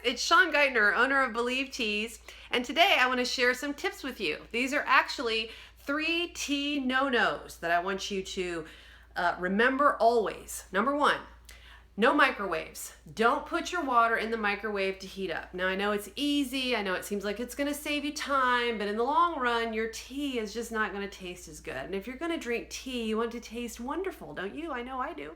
it's Shawn Geithner, owner of Believe Teas, and today I want to share some tips with you. These are actually 3 tea no-nos that I want you to remember always. Number 1, no microwaves. Don't put your water in the microwave to heat up. Now I know it's easy, I know it seems like it's gonna save you time, but in the long run, your tea is just not gonna taste as good. And if you're gonna drink tea, you want it to taste wonderful, don't you? I know I do.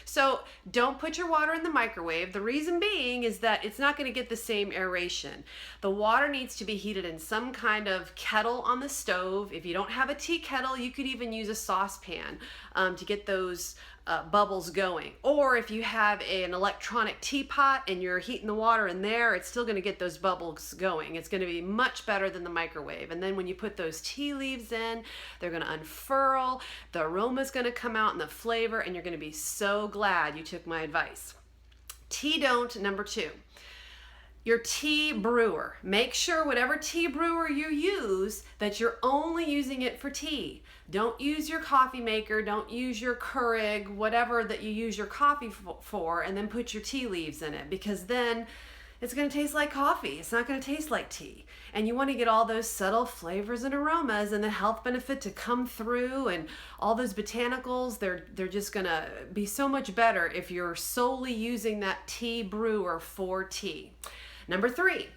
So don't put your water in the microwave. The reason being is that it's not gonna get the same aeration. The water needs to be heated in some kind of kettle on the stove. If you don't have a tea kettle, you could even use a saucepan to get those bubbles going. Or if you have an electronic teapot and you're heating the water in there, it's still going to get those bubbles going. It's going to be much better than the microwave. And then when you put those tea leaves in, they're going to unfurl, the aroma's going to come out and the flavor, and you're going to be so glad you took my advice. Tea don't, number 2. Your tea brewer. Make sure whatever tea brewer you use that you're only using it for tea. Don't use your coffee maker, don't use your Keurig, whatever that you use your coffee for, and then put your tea leaves in it, because then it's going to taste like coffee. It's not going to taste like tea. And you want to get all those subtle flavors and aromas and the health benefit to come through, and all those botanicals, they're just going to be so much better if you're solely using that tea brewer for tea. Number 3,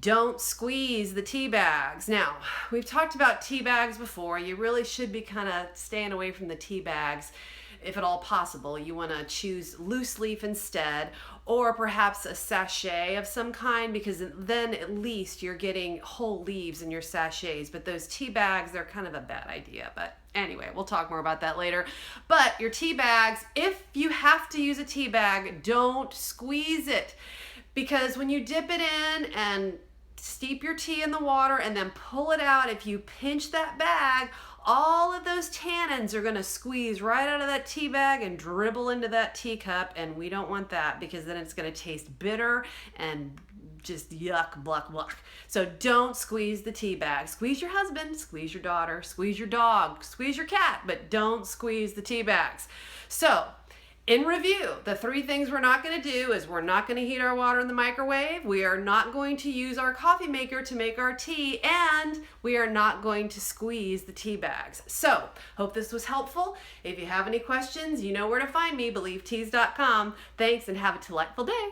don't squeeze the tea bags. Now, we've talked about tea bags before. You really should be kind of staying away from the tea bags if at all possible. You want to choose loose leaf instead, or perhaps a sachet of some kind, because then at least you're getting whole leaves in your sachets. But those tea bags, they're kind of a bad idea. But anyway, we'll talk more about that later. But your tea bags, if you have to use a tea bag, don't squeeze it. Because when you dip it in and steep your tea in the water and then pull it out, if you pinch that bag, all of those tannins are going to squeeze right out of that tea bag and dribble into that teacup, and we don't want that, because then it's going to taste bitter and just yuck, bluck, bluck. So don't squeeze the tea bag. Squeeze your husband, squeeze your daughter, squeeze your dog, squeeze your cat, but don't squeeze the tea bags. So, in review, the 3 things we're not going to do is we're not going to heat our water in the microwave, we are not going to use our coffee maker to make our tea, and we are not going to squeeze the tea bags. So, hope this was helpful. If you have any questions, you know where to find me, believeteas.com. Thanks, and have a delightful day.